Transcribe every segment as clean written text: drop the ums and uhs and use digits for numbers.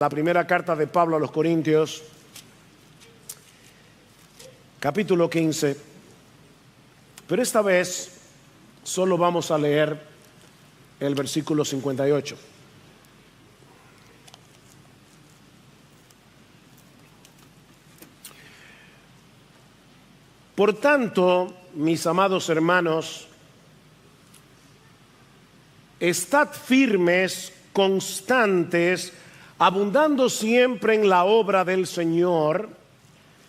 La primera carta de Pablo a los Corintios, capítulo 15, pero esta vez solo vamos a leer el versículo 58. Por tanto, mis amados hermanos, estad firmes, constantes, abundando siempre en la obra del Señor,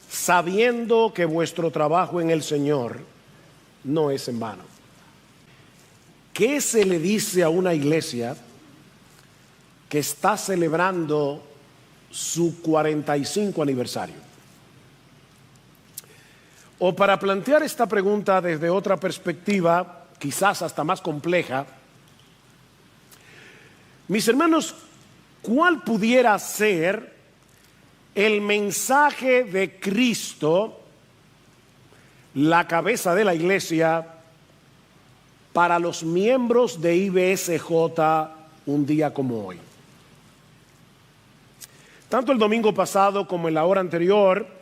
sabiendo que vuestro trabajo en el Señor no es en vano. ¿Qué se le dice a una iglesia que está celebrando su 45 aniversario? O para plantear esta pregunta desde otra perspectiva, quizás hasta más compleja, mis hermanos, ¿cuál pudiera ser el mensaje de Cristo, la cabeza de la iglesia, para los miembros de IBSJ un día como hoy? Tanto el domingo pasado como en la hora anterior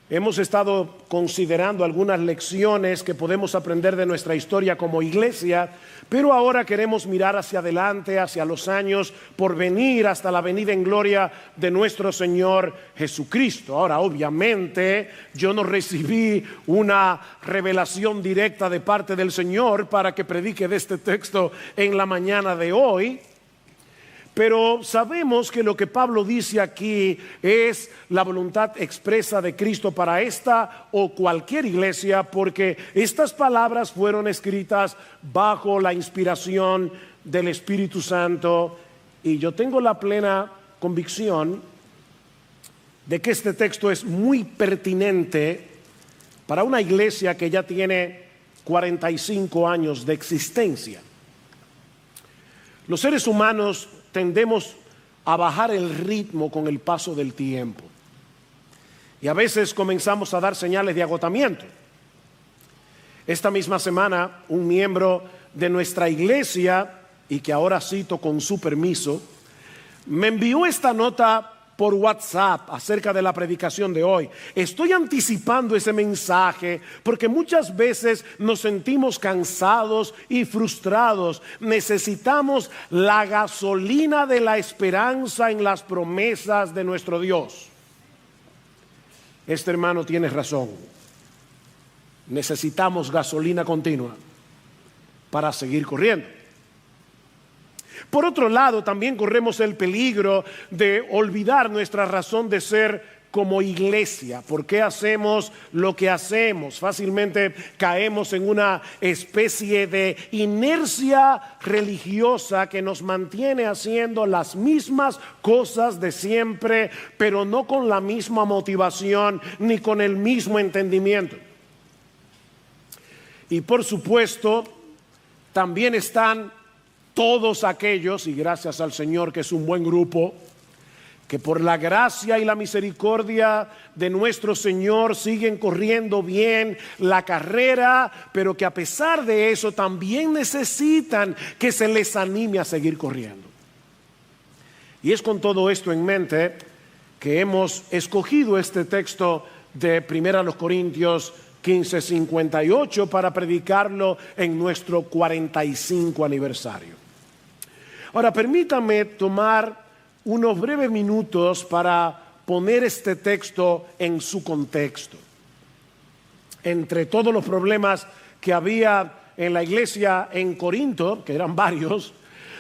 hemos estado considerando algunas lecciones que podemos aprender de nuestra historia como iglesia, pero ahora queremos mirar hacia adelante, hacia los años por venir, hasta la venida en gloria de nuestro Señor Jesucristo. Ahora, obviamente, yo no recibí una revelación directa de parte del Señor para que predique de este texto en la mañana de hoy, pero sabemos que lo que Pablo dice aquí es la voluntad expresa de Cristo para esta o cualquier iglesia, porque estas palabras fueron escritas bajo la inspiración del Espíritu Santo, y yo tengo la plena convicción de que este texto es muy pertinente para una iglesia que ya tiene 45 años de existencia. Los seres humanos tendemos a bajar el ritmo con el paso del tiempo y a veces comenzamos a dar señales de agotamiento. Esta misma semana un miembro de nuestra iglesia, y que ahora cito con su permiso, me envió esta nota por WhatsApp acerca de la predicación de hoy. Estoy anticipando ese mensaje porque muchas veces nos sentimos cansados y frustrados. Necesitamos la gasolina de la esperanza en las promesas de nuestro Dios. Este hermano tiene razón. Necesitamos gasolina continua para seguir corriendo. Por otro lado, también corremos el peligro de olvidar nuestra razón de ser como iglesia. ¿Por qué hacemos lo que hacemos? Fácilmente caemos en una especie de inercia religiosa que nos mantiene haciendo las mismas cosas de siempre, pero no con la misma motivación ni con el mismo entendimiento. Y por supuesto, también están todos aquellos, y gracias al Señor que es un buen grupo, que por la gracia y la misericordia de nuestro Señor siguen corriendo bien la carrera, pero que a pesar de eso también necesitan que se les anime a seguir corriendo. Y es con todo esto en mente que hemos escogido este texto de 1 Corintios 15:58 para predicarlo en nuestro 45 aniversario. Ahora, permítame tomar unos breves minutos para poner este texto en su contexto. Entre todos los problemas que había en la iglesia en Corinto, que eran varios,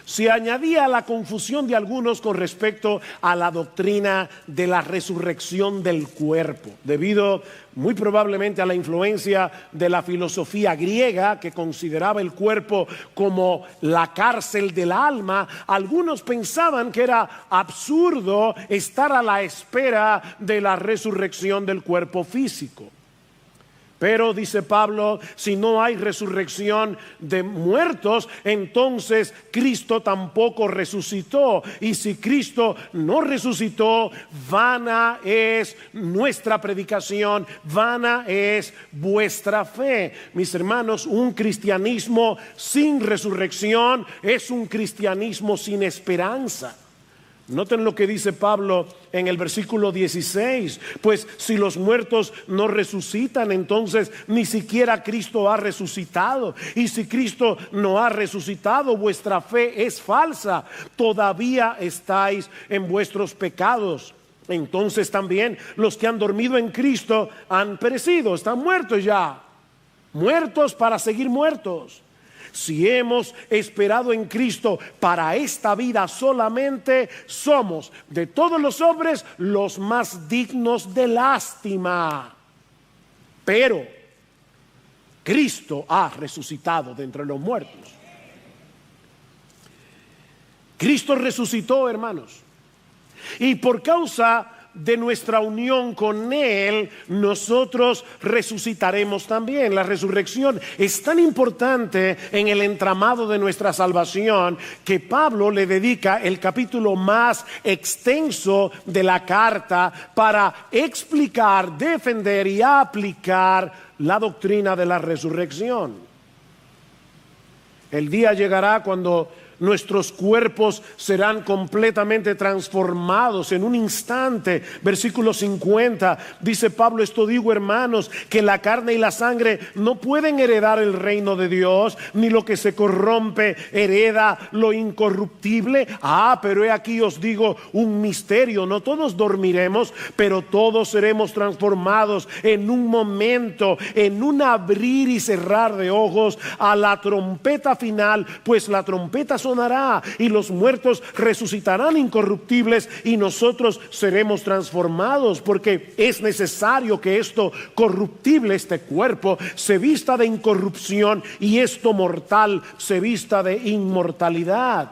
se añadía la confusión de algunos con respecto a la doctrina de la resurrección del cuerpo, debido muy probablemente a la influencia de la filosofía griega, que consideraba el cuerpo como la cárcel del alma. Algunos pensaban que era absurdo estar a la espera de la resurrección del cuerpo físico. Pero, dice Pablo, si no hay resurrección de muertos, entonces Cristo tampoco resucitó. Y si Cristo no resucitó, vana es nuestra predicación, vana es vuestra fe. Mis hermanos, un cristianismo sin resurrección es un cristianismo sin esperanza. Noten lo que dice Pablo en el versículo 16. Pues si los muertos no resucitan, entonces ni siquiera Cristo ha resucitado. Y si Cristo no ha resucitado, vuestra fe es falsa. Todavía estáis en vuestros pecados. Entonces también los que han dormido en Cristo han perecido, están muertos ya. Muertos para seguir muertos. Si hemos esperado en Cristo para esta vida solamente, somos de todos los hombres los más dignos de lástima. Pero Cristo ha resucitado de entre los muertos. Cristo resucitó, hermanos. Y por causa de nuestra unión con Él, nosotros resucitaremos también. La resurrección es tan importante en el entramado de nuestra salvación que Pablo le dedica el capítulo más extenso de la carta para explicar, defender y aplicar la doctrina de la resurrección. El día llegará cuando nuestros cuerpos serán completamente transformados en un instante. Versículo 50 dice Pablo: esto digo, hermanos, que la carne y la sangre no pueden heredar el reino de Dios, ni lo que se corrompe hereda lo incorruptible. Pero he aquí os digo un misterio: no todos dormiremos, pero todos seremos transformados en un momento, en un abrir y cerrar de ojos, a la trompeta final. Pues la trompeta sonará y los muertos resucitarán incorruptibles y nosotros seremos transformados, porque es necesario que esto corruptible, este cuerpo, se vista de incorrupción y esto mortal se vista de inmortalidad.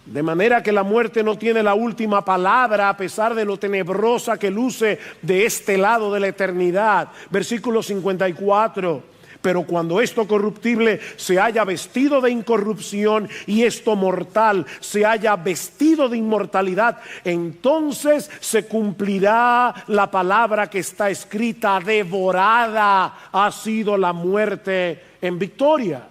De manera que la muerte no tiene la última palabra, a pesar de lo tenebrosa que luce de este lado de la eternidad. Versículo 54. Pero cuando esto corruptible se haya vestido de incorrupción y esto mortal se haya vestido de inmortalidad, entonces se cumplirá la palabra que está escrita: devorada ha sido la muerte en victoria.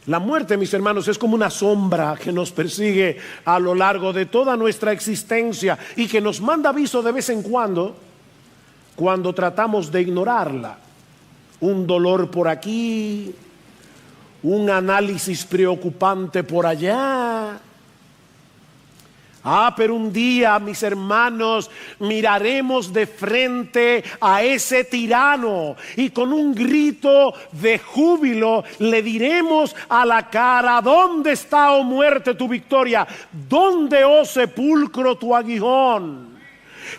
La muerte, mis hermanos, es como una sombra que nos persigue a lo largo de toda nuestra existencia y que nos manda aviso de vez en cuando tratamos de ignorarla. Un dolor por aquí, un análisis preocupante por allá. Pero un día, mis hermanos, miraremos de frente a ese tirano y con un grito de júbilo le diremos a la cara: ¿dónde está, oh muerte, tu victoria? ¿Dónde, oh sepulcro, tu aguijón?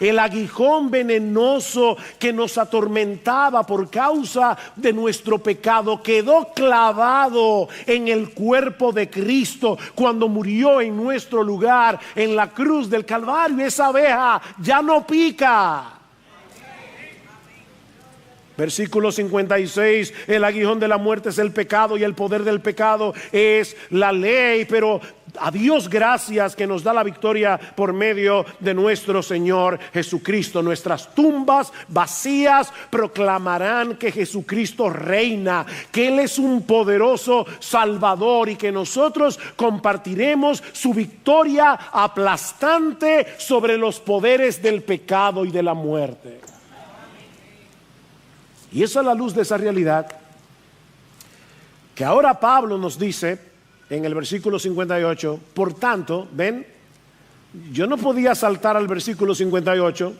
El aguijón venenoso que nos atormentaba por causa de nuestro pecado quedó clavado en el cuerpo de Cristo cuando murió en nuestro lugar en la cruz del Calvario. Esa abeja ya no pica. Versículo 56, el aguijón de la muerte es el pecado y el poder del pecado es la ley, pero a Dios gracias que nos da la victoria por medio de nuestro Señor Jesucristo. Nuestras tumbas vacías proclamarán que Jesucristo reina, que Él es un poderoso Salvador y que nosotros compartiremos su victoria aplastante sobre los poderes del pecado y de la muerte. Y es a la luz de esa realidad que ahora Pablo nos dice en el versículo 58, por tanto, ven, yo no podía saltar al versículo 58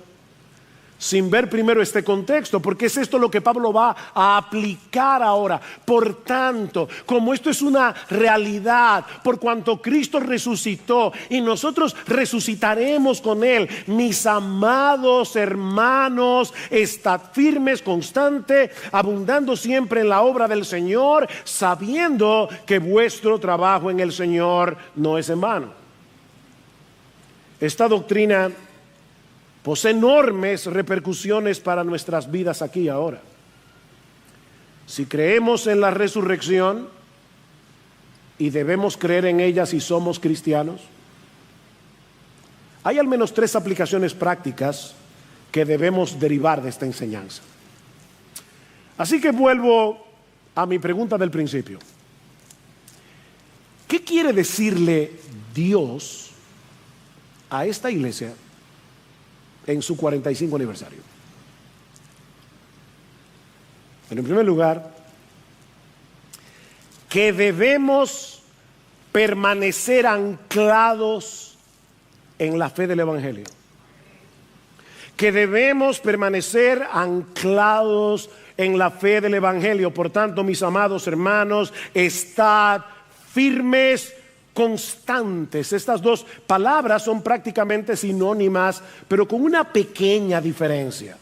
sin ver primero este contexto, porque es esto lo que Pablo va a aplicar ahora. Por tanto, como esto es una realidad, por cuanto Cristo resucitó y nosotros resucitaremos con Él, mis amados hermanos, estad firmes, constante, abundando siempre en la obra del Señor, sabiendo que vuestro trabajo en el Señor no es en vano. Esta doctrina posee enormes repercusiones para nuestras vidas aquí y ahora. Si creemos en la resurrección, y debemos creer en ella si somos cristianos, hay al menos 3 aplicaciones prácticas que debemos derivar de esta enseñanza. Así que vuelvo a mi pregunta del principio. ¿Qué quiere decirle Dios a esta iglesia en su 45 aniversario? En primer lugar, que debemos permanecer anclados en la fe del Evangelio. Que debemos permanecer anclados en la fe del Evangelio. Por tanto, mis amados hermanos, estad firmes, constantes. Estas dos palabras son prácticamente sinónimas, pero con una pequeña diferencia.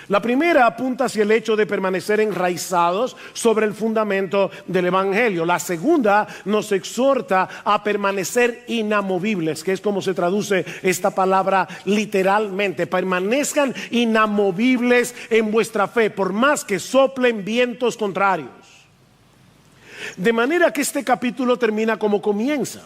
La primera apunta hacia el hecho de permanecer enraizados sobre el fundamento del Evangelio. La segunda nos exhorta a permanecer inamovibles, que es como se traduce esta palabra literalmente. Permanezcan inamovibles en vuestra fe, por más que soplen vientos contrarios. De manera que este capítulo termina como comienza.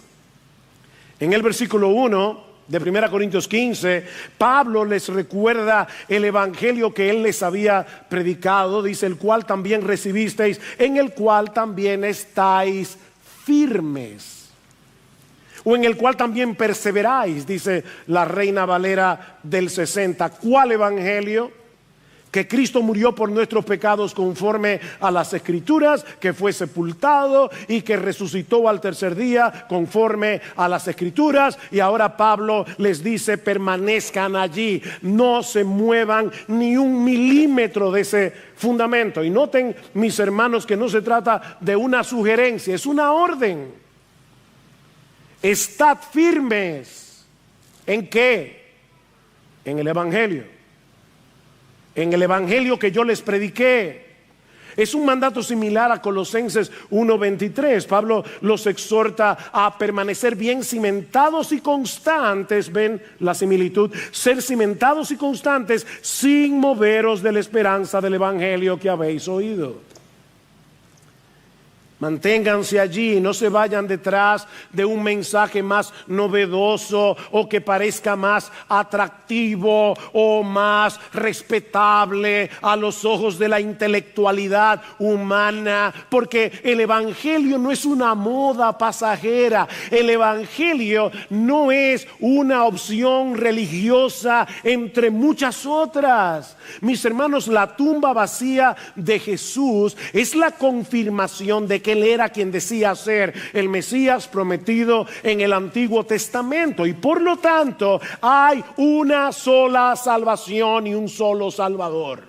En el versículo 1 de 1 Corintios 15, Pablo les recuerda el evangelio que él les había predicado, dice, el cual también recibisteis, en el cual también estáis firmes, o en el cual también perseveráis, dice la Reina Valera del 60. ¿Cuál evangelio? Que Cristo murió por nuestros pecados conforme a las Escrituras, que fue sepultado y que resucitó al tercer día conforme a las Escrituras. Y ahora Pablo les dice, permanezcan allí, no se muevan ni un milímetro de ese fundamento. Y noten, mis hermanos, que no se trata de una sugerencia, es una orden. Estad firmes. ¿En qué? En el Evangelio. En el evangelio que yo les prediqué. Es un mandato similar a Colosenses 1:23. Pablo los exhorta a permanecer bien cimentados y constantes. Ven la similitud. Ser cimentados y constantes sin moveros de la esperanza del evangelio que habéis oído. Manténganse allí, no se vayan detrás de un mensaje más novedoso o que parezca más atractivo o más respetable a los ojos de la intelectualidad humana, porque el evangelio no es una moda pasajera. El evangelio no es una opción religiosa entre muchas otras. Mis hermanos, la tumba vacía de Jesús es la confirmación de que Él era quien decía ser el Mesías prometido en el Antiguo Testamento. Y por lo tanto hay una sola salvación y un solo Salvador.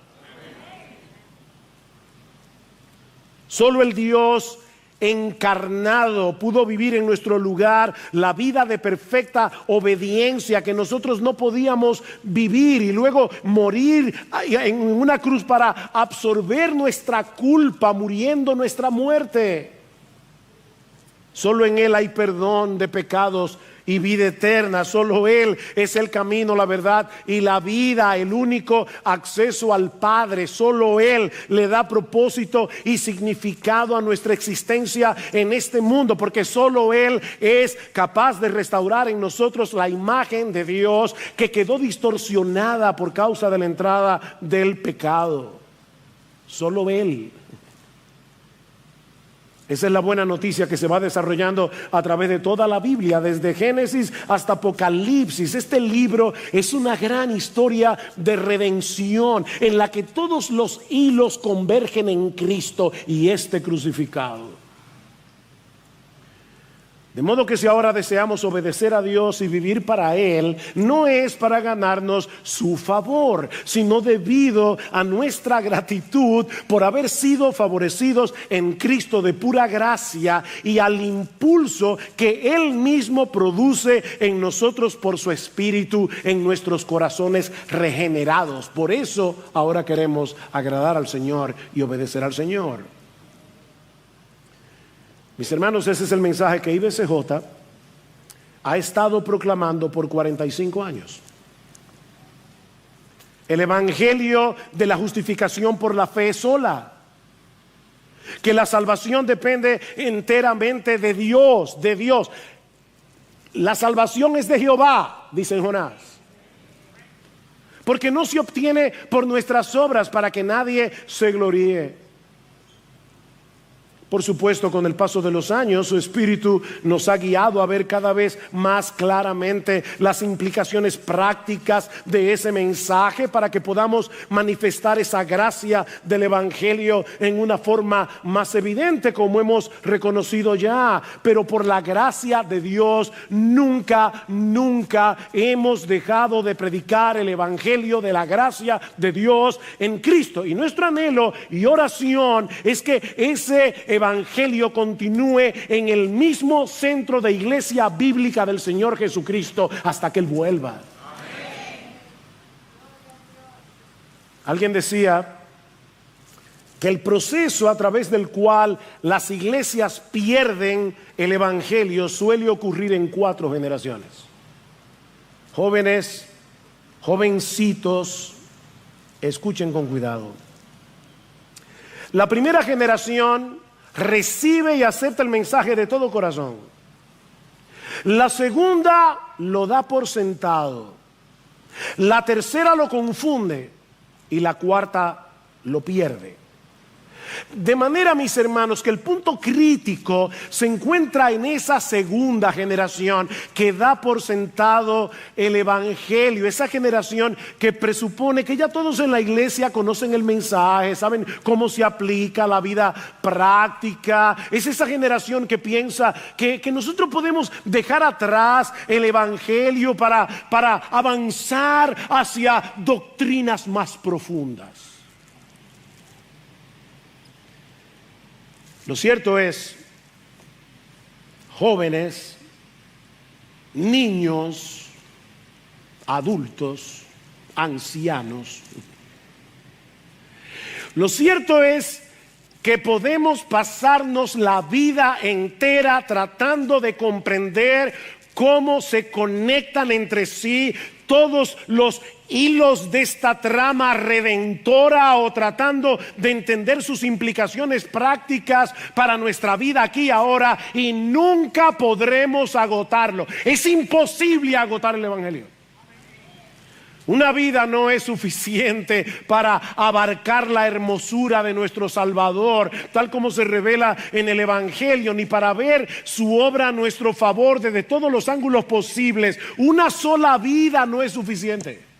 Solo el Dios encarnado pudo vivir en nuestro lugar la vida de perfecta obediencia que nosotros no podíamos vivir, y luego morir en una cruz para absorber nuestra culpa, muriendo nuestra muerte. Solo en Él hay perdón de pecados y vida eterna. Solo Él es el camino, la verdad y la vida, el único acceso al Padre. Solo Él le da propósito y significado a nuestra existencia en este mundo, porque solo Él es capaz de restaurar en nosotros la imagen de Dios que quedó distorsionada por causa de la entrada del pecado. Solo Él. Esa es la buena noticia que se va desarrollando a través de toda la Biblia, desde Génesis hasta Apocalipsis. Este libro es una gran historia de redención en la que todos los hilos convergen en Cristo y este crucificado. De modo que si ahora deseamos obedecer a Dios y vivir para Él, no es para ganarnos su favor, sino debido a nuestra gratitud por haber sido favorecidos en Cristo de pura gracia y al impulso que Él mismo produce en nosotros por su Espíritu en nuestros corazones regenerados. Por eso ahora queremos agradar al Señor y obedecer al Señor. Mis hermanos, ese es el mensaje que IBCJ ha estado proclamando por 45 años. El evangelio de la justificación por la fe sola. Que la salvación depende enteramente de Dios, de Dios. La salvación es de Jehová, dice Jonás. Porque no se obtiene por nuestras obras para que nadie se gloríe. Por supuesto, con el paso de los años, su Espíritu nos ha guiado a ver cada vez más claramente las implicaciones prácticas de ese mensaje para que podamos manifestar esa gracia del Evangelio en una forma más evidente, como hemos reconocido ya. Pero por la gracia de Dios, nunca hemos dejado de predicar el Evangelio de la gracia de Dios en Cristo. Y nuestro anhelo y oración es que ese Evangelio continúe en el mismo centro de iglesia bíblica del Señor Jesucristo hasta que Él vuelva. Amén. Alguien decía que el proceso a través del cual las iglesias pierden el Evangelio suele ocurrir en 4 generaciones. Jóvenes, jovencitos, escuchen con cuidado. La primera generación recibe y acepta el mensaje de todo corazón. La segunda lo da por sentado. La tercera lo confunde y la cuarta lo pierde. De manera, mis hermanos, que el punto crítico se encuentra en esa segunda generación que da por sentado el Evangelio. Esa generación que presupone que ya todos en la iglesia conocen el mensaje, saben cómo se aplica a la vida práctica. Es esa generación que piensa que nosotros podemos dejar atrás el Evangelio para avanzar hacia doctrinas más profundas. Lo cierto es, jóvenes, niños, adultos, ancianos, lo cierto es que podemos pasarnos la vida entera tratando de comprender cómo se conectan entre sí todos los hilos de esta trama redentora, o tratando de entender sus implicaciones prácticas para nuestra vida aquí y ahora, y nunca podremos agotarlo. Es imposible agotar el Evangelio. Una vida no es suficiente para abarcar la hermosura de nuestro Salvador, tal como se revela en el Evangelio, ni para ver su obra a nuestro favor desde todos los ángulos posibles. Una sola vida no es suficiente.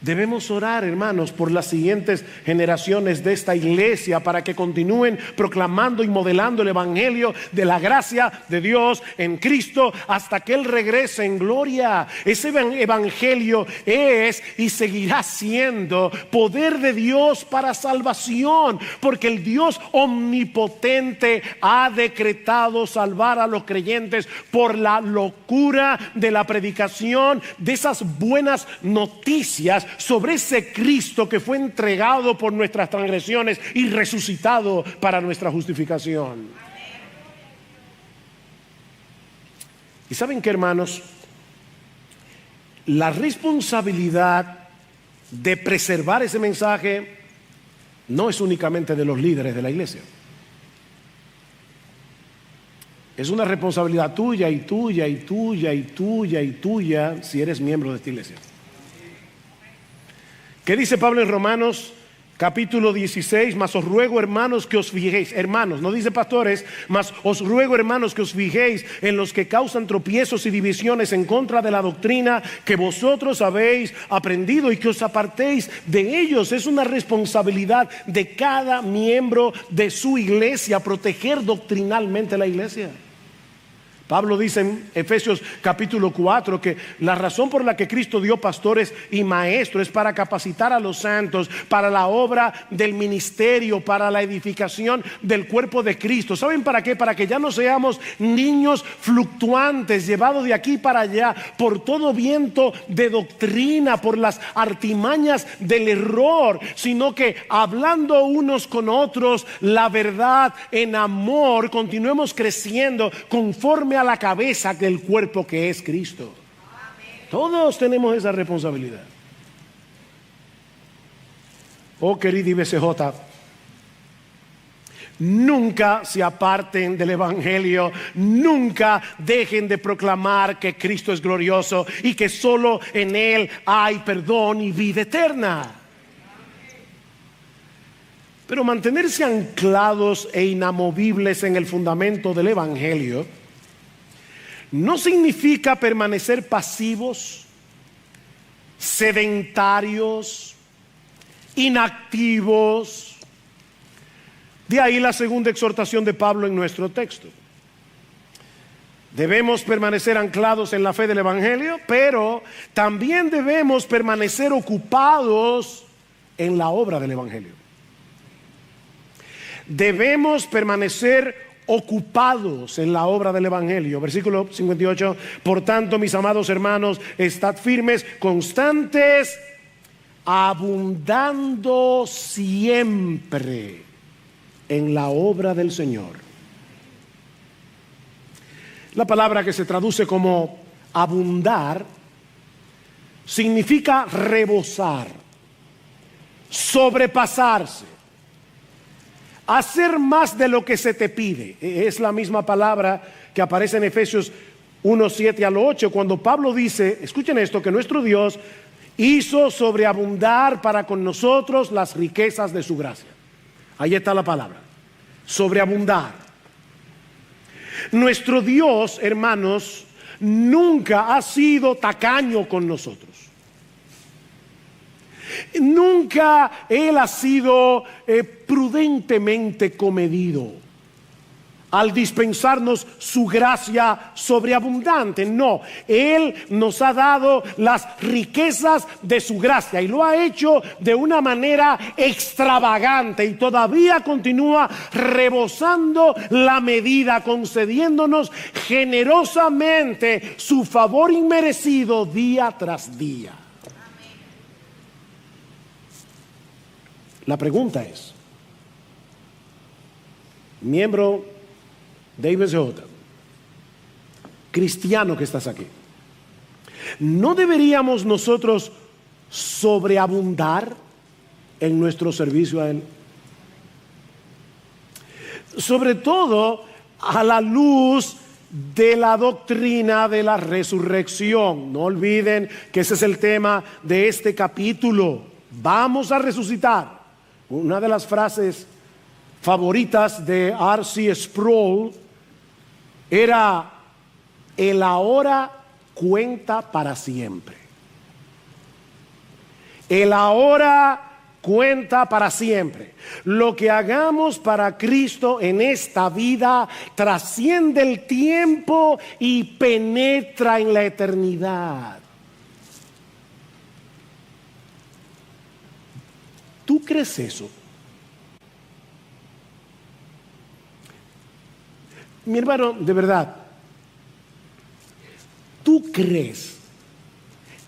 Debemos orar, hermanos, por las siguientes generaciones de esta iglesia para que continúen proclamando y modelando el Evangelio de la gracia de Dios en Cristo hasta que Él regrese en gloria. Ese Evangelio es y seguirá siendo poder de Dios para salvación, porque el Dios omnipotente ha decretado salvar a los creyentes por la locura de la predicación de esas buenas noticias sobre ese Cristo que fue entregado por nuestras transgresiones y resucitado para nuestra justificación. Y saben qué, hermanos, la responsabilidad de preservar ese mensaje no es únicamente de los líderes de la iglesia. Es una responsabilidad tuya y tuya y tuya y tuya y tuya si eres miembro de esta iglesia. ¿Qué dice Pablo en Romanos capítulo 16? Mas os ruego, hermanos, que os fijéis, hermanos, no dice pastores, mas os ruego, hermanos, que os fijéis en los que causan tropiezos y divisiones en contra de la doctrina que vosotros habéis aprendido, y que os apartéis de ellos. Es una responsabilidad de cada miembro de su iglesia proteger doctrinalmente la iglesia. Pablo dice en Efesios capítulo 4 que la razón por la que Cristo dio pastores y maestros es para capacitar a los santos para la obra del ministerio, para la edificación del cuerpo de Cristo. ¿Saben para qué? Para que ya no seamos niños fluctuantes, llevados de aquí para allá por todo viento de doctrina, por las artimañas del error, sino que hablando unos con otros la verdad en amor, continuemos creciendo conforme a la cabeza del cuerpo que es Cristo. Todos tenemos esa responsabilidad. Oh, querido IBCJ, nunca se aparten del Evangelio, nunca dejen de proclamar que Cristo es glorioso y que solo en Él hay perdón y vida eterna. Pero mantenerse anclados e inamovibles en el fundamento del Evangelio no significa permanecer pasivos, sedentarios, inactivos. De ahí la segunda exhortación de Pablo en nuestro texto. Debemos permanecer anclados en la fe del Evangelio, pero también debemos permanecer ocupados en la obra del Evangelio. Debemos permanecer ocupados en la obra del Evangelio. Versículo 58. Por tanto, mis amados hermanos, estad firmes, constantes, abundando siempre en la obra del Señor. La palabra que se traduce como abundar significa rebosar, sobrepasarse, hacer más de lo que se te pide. Es la misma palabra que aparece en Efesios 1:7 al 8, cuando Pablo dice, escuchen esto, que nuestro Dios hizo sobreabundar para con nosotros las riquezas de su gracia. Ahí está la palabra, sobreabundar. Nuestro Dios, hermanos, nunca ha sido tacaño con nosotros. Nunca Él ha sido prudentemente comedido al dispensarnos su gracia sobreabundante. No, Él nos ha dado las riquezas de su gracia y lo ha hecho de una manera extravagante y todavía continúa rebosando la medida, concediéndonos generosamente su favor inmerecido día tras día. La pregunta es, miembro de IBCJ, cristiano que estás aquí, ¿no deberíamos nosotros sobreabundar en nuestro servicio a Él? Sobre todo a la luz de la doctrina de la resurrección. No olviden que ese es el tema de este capítulo. Vamos a resucitar. Una de las frases favoritas de R.C. Sproul era: el ahora cuenta para siempre. El ahora cuenta para siempre. Lo que hagamos para Cristo en esta vida trasciende el tiempo y penetra en la eternidad. ¿Tú crees eso? Mi hermano, de verdad, ¿tú crees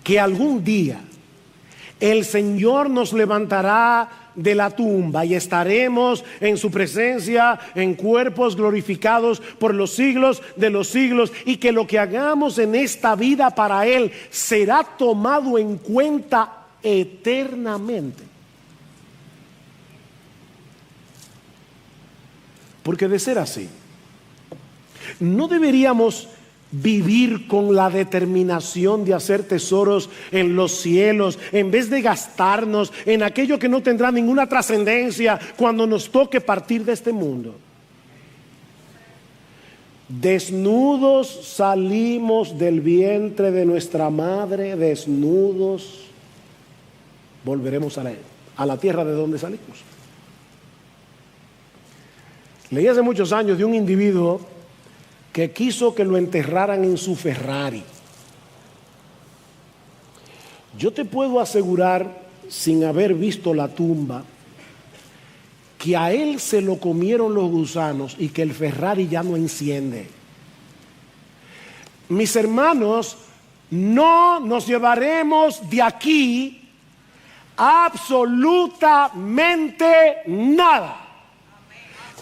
que algún día el Señor nos levantará de la tumba y estaremos en su presencia en cuerpos glorificados por los siglos de los siglos, y que lo que hagamos en esta vida para Él será tomado en cuenta eternamente? Porque de ser así, ¿no deberíamos vivir con la determinación de hacer tesoros en los cielos, en vez de gastarnos en aquello que no tendrá ninguna trascendencia cuando nos toque partir de este mundo? Desnudos salimos del vientre de nuestra madre, desnudos volveremos a la tierra de donde salimos. Leí hace muchos años de un individuo que quiso que lo enterraran en su Ferrari. Yo te puedo asegurar, sin haber visto la tumba, que a él se lo comieron los gusanos y que el Ferrari ya no enciende. Mis hermanos, no nos llevaremos de aquí absolutamente nada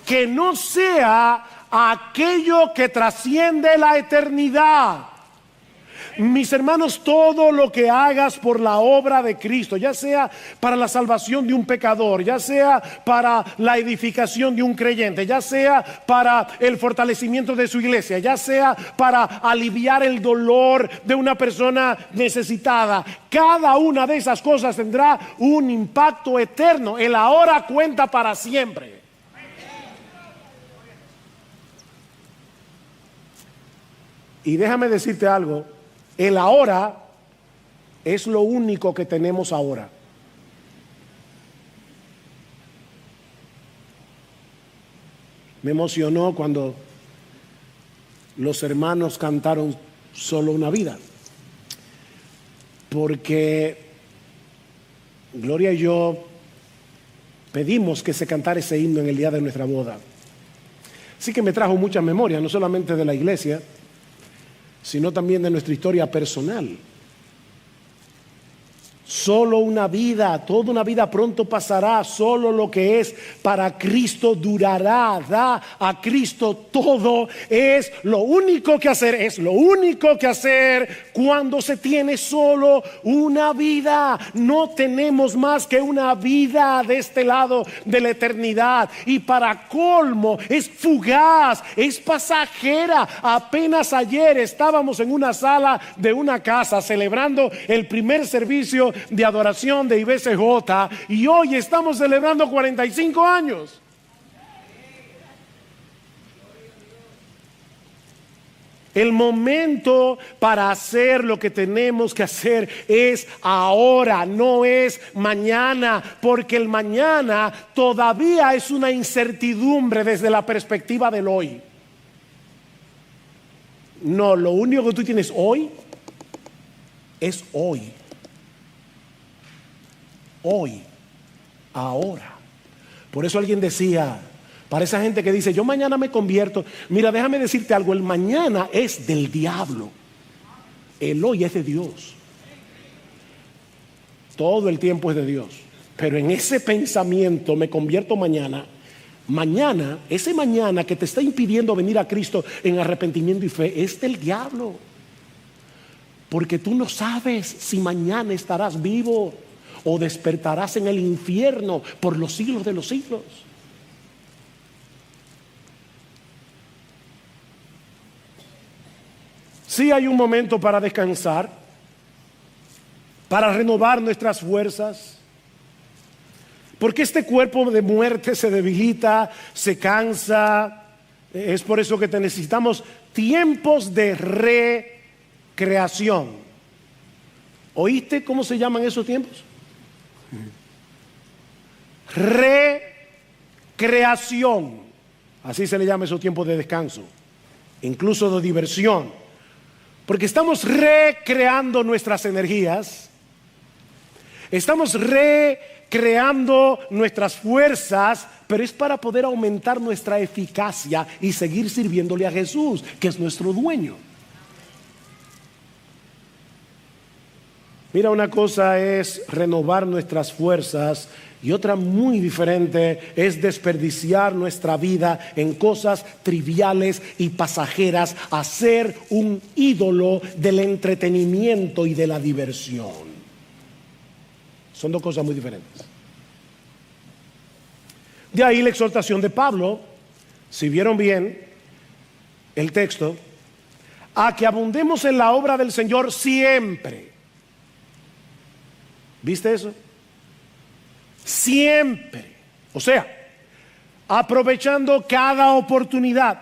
que no sea aquello que trasciende la eternidad. Mis hermanos, todo lo que hagas por la obra de Cristo, ya sea para la salvación de un pecador, ya sea para la edificación de un creyente, ya sea para el fortalecimiento de su iglesia, ya sea para aliviar el dolor de una persona necesitada, cada una de esas cosas tendrá un impacto eterno. El ahora cuenta para siempre. Y déjame decirte algo, el ahora es lo único que tenemos ahora. Me emocionó cuando los hermanos cantaron Solo una vida, porque Gloria y yo pedimos que se cantara ese himno en el día de nuestra boda. Así que me trajo muchas memorias, no solamente de la iglesia, sino también de nuestra historia personal. Solo una vida, toda una vida pronto pasará. Solo lo que es para Cristo durará. Da a Cristo todo. Es lo único que hacer. Es lo único que hacer cuando se tiene solo una vida. No tenemos más que una vida de este lado de la eternidad. Y para colmo, es fugaz, es pasajera. Apenas ayer estábamos en una sala de una casa celebrando el primer servicio de adoración de IBCJ y hoy estamos celebrando 45 años. El momento para hacer lo que tenemos que hacer es ahora, no es mañana, porque el mañana todavía es una incertidumbre desde la perspectiva del hoy. No, lo único que tú tienes hoy es hoy. Hoy, ahora. Por eso alguien decía, para esa gente que dice, yo mañana me convierto, mira, déjame decirte algo, el mañana es del diablo, el hoy es de Dios. Todo el tiempo es de Dios, pero en ese pensamiento me convierto mañana. Mañana, ese mañana que te está impidiendo venir a Cristo en arrepentimiento y fe, es del diablo, porque tú no sabes si mañana estarás vivo o despertarás en el infierno por los siglos de los siglos. Sí hay un momento para descansar, para renovar nuestras fuerzas, porque este cuerpo de muerte se debilita, se cansa. Es por eso que necesitamos tiempos de recreación. ¿Oíste cómo se llaman esos tiempos? Recreación, así se le llama esos tiempos de descanso, incluso de diversión, porque estamos recreando nuestras energías, estamos recreando nuestras fuerzas, pero es para poder aumentar nuestra eficacia y seguir sirviéndole a Jesús, que es nuestro dueño. Mira, una cosa es renovar nuestras fuerzas y otra muy diferente es desperdiciar nuestra vida en cosas triviales y pasajeras, hacer un ídolo del entretenimiento y de la diversión. Son dos cosas muy diferentes. De ahí la exhortación de Pablo, si vieron bien el texto, a que abundemos en la obra del Señor siempre. ¿Viste eso? Siempre. O sea, aprovechando cada oportunidad,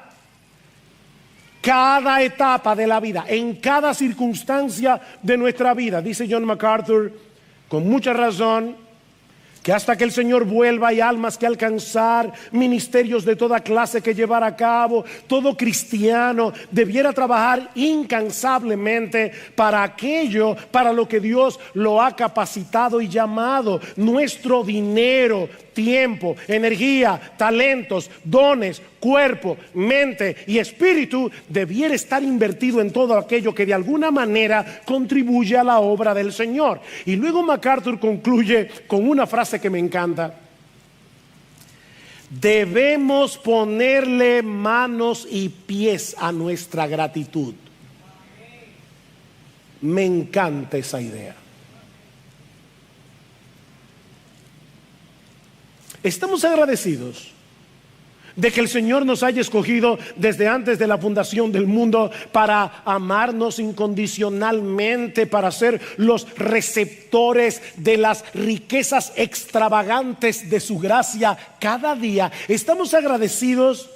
cada etapa de la vida, en cada circunstancia de nuestra vida. Dice John MacArthur, con mucha razón, que hasta que el Señor vuelva hay almas que alcanzar, ministerios de toda clase que llevar a cabo. Todo cristiano debiera trabajar incansablemente para aquello para lo que Dios lo ha capacitado y llamado. Nuestro dinero, tiempo, energía, talentos, dones, cuerpo, mente y espíritu debiera estar invertido en todo aquello que de alguna manera contribuye a la obra del Señor. Y luego MacArthur concluye con una frase que me encanta: debemos ponerle manos y pies a nuestra gratitud. Me encanta esa idea. Estamos agradecidos de que el Señor nos haya escogido desde antes de la fundación del mundo para amarnos incondicionalmente, para ser los receptores de las riquezas extravagantes de su gracia cada día. Estamos agradecidos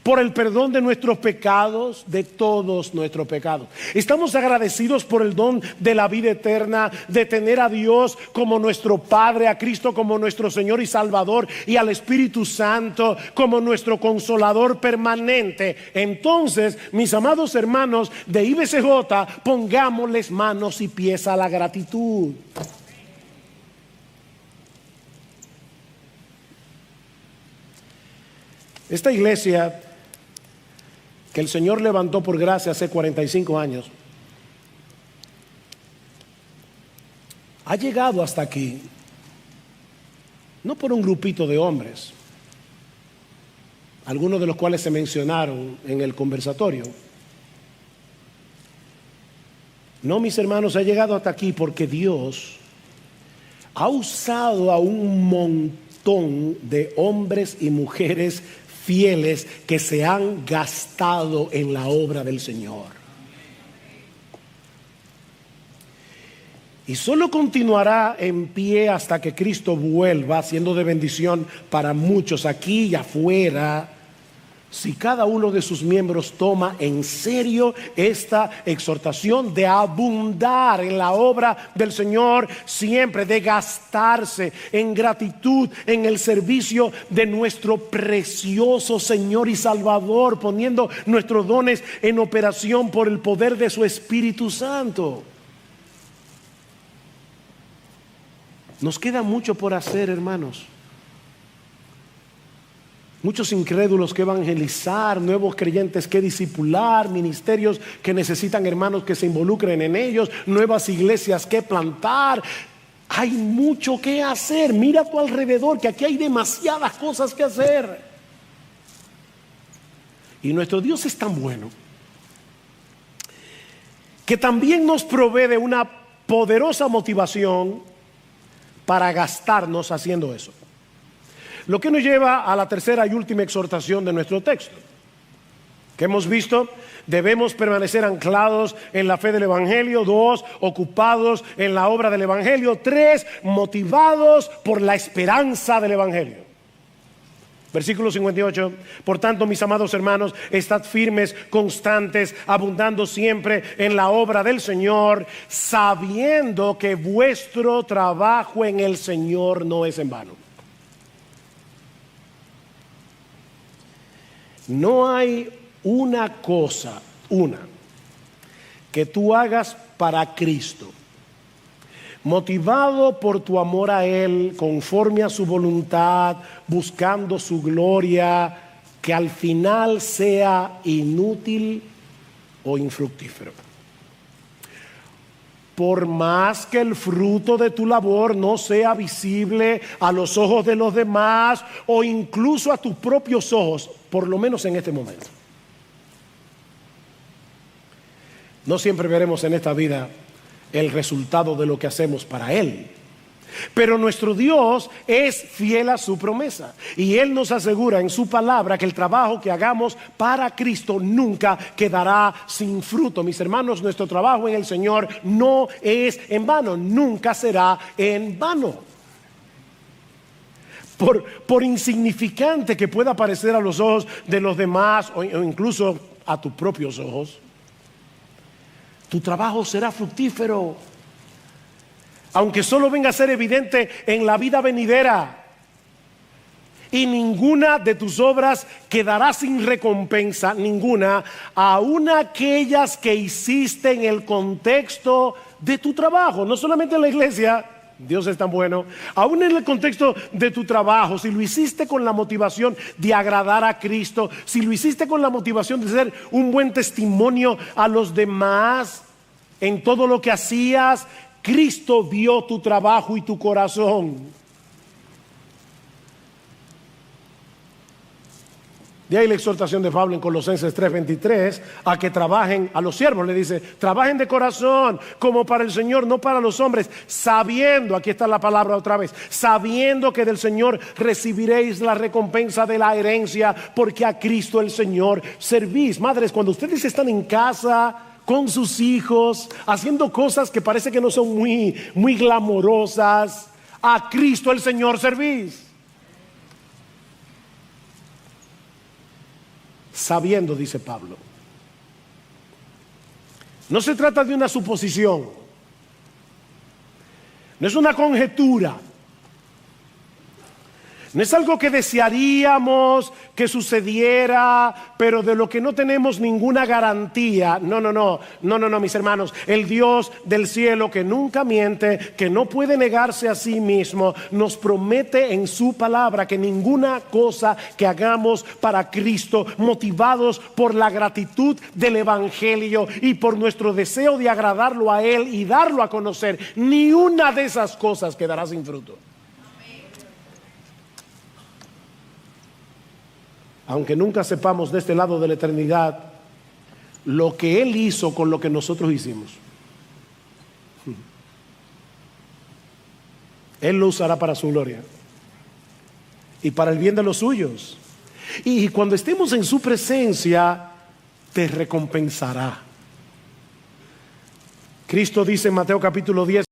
por el perdón de nuestros pecados, de todos nuestros pecados. Estamos agradecidos por el don de la vida eterna, de tener a Dios como nuestro Padre, a Cristo como nuestro Señor y Salvador, y al Espíritu Santo como nuestro Consolador permanente. Entonces, mis amados hermanos de IBCJ, pongámosles manos y pies a la gratitud. Esta iglesia que el Señor levantó por gracia hace 45 años, ha llegado hasta aquí, no por un grupito de hombres, algunos de los cuales se mencionaron en el conversatorio. No, mis hermanos, ha llegado hasta aquí porque Dios ha usado a un montón de hombres y mujeres fieles que se han gastado en la obra del Señor. Y solo continuará en pie hasta que Cristo vuelva, siendo de bendición para muchos aquí y afuera, si cada uno de sus miembros toma en serio esta exhortación de abundar en la obra del Señor siempre, de gastarse en gratitud en el servicio de nuestro precioso Señor y Salvador, poniendo nuestros dones en operación por el poder de su Espíritu Santo. Nos queda mucho por hacer, hermanos. Muchos incrédulos que evangelizar, nuevos creyentes que discipular, ministerios que necesitan hermanos que se involucren en ellos, nuevas iglesias que plantar. Hay mucho que hacer. Mira a tu alrededor, que aquí hay demasiadas cosas que hacer. Y nuestro Dios es tan bueno que también nos provee de una poderosa motivación para gastarnos haciendo eso. Lo que nos lleva a la tercera y última exhortación de nuestro texto, que hemos visto: debemos permanecer anclados en la fe del Evangelio. 2, ocupados en la obra del Evangelio. 3, motivados por la esperanza del Evangelio. Versículo 58. Por tanto, mis amados hermanos, estad firmes, constantes, abundando siempre en la obra del Señor, sabiendo que vuestro trabajo en el Señor no es en vano. No hay una cosa, que tú hagas para Cristo, motivado por tu amor a Él, conforme a su voluntad, buscando su gloria, que al final sea inútil o infructífero. Por más que el fruto de tu labor no sea visible a los ojos de los demás o incluso a tus propios ojos, por lo menos en este momento. No siempre veremos en esta vida el resultado de lo que hacemos para Él. Pero nuestro Dios es fiel a su promesa y Él nos asegura en su palabra que el trabajo que hagamos para Cristo nunca quedará sin fruto. Mis hermanos, nuestro trabajo en el Señor no es en vano, nunca será en vano. Por insignificante que pueda parecer a los ojos de los demás o incluso a tus propios ojos, tu trabajo será fructífero. Aunque solo venga a ser evidente en la vida venidera, y ninguna de tus obras quedará sin recompensa, ninguna, aun aquellas que hiciste en el contexto de tu trabajo, no solamente en la iglesia. Dios es tan bueno. Aún en el contexto de tu trabajo, si lo hiciste con la motivación de agradar a Cristo, si lo hiciste con la motivación de ser un buen testimonio a los demás en todo lo que hacías, Cristo vio tu trabajo y tu corazón. De ahí la exhortación de Pablo en Colosenses 3:23 a que trabajen, a los siervos le dice, trabajen de corazón como para el Señor, no para los hombres, sabiendo, aquí está la palabra otra vez, sabiendo que del Señor recibiréis la recompensa de la herencia, porque a Cristo el Señor servís. Madres, cuando ustedes están en casa con sus hijos, haciendo cosas que parece que no son muy glamorosas, a Cristo el Señor servís. Sabiendo, dice Pablo. No se trata de una suposición, no es una conjetura, no es algo que desearíamos que sucediera, pero de lo que no tenemos ninguna garantía. No, mis hermanos. El Dios del cielo, que nunca miente, que no puede negarse a sí mismo, nos promete en su palabra que ninguna cosa que hagamos para Cristo, motivados por la gratitud del evangelio y por nuestro deseo de agradarlo a Él y darlo a conocer, ni una de esas cosas quedará sin fruto. Aunque nunca sepamos de este lado de la eternidad lo que Él hizo con lo que nosotros hicimos, Él lo usará para su gloria y para el bien de los suyos. Y cuando estemos en su presencia, te recompensará. Cristo dice en Mateo capítulo 10,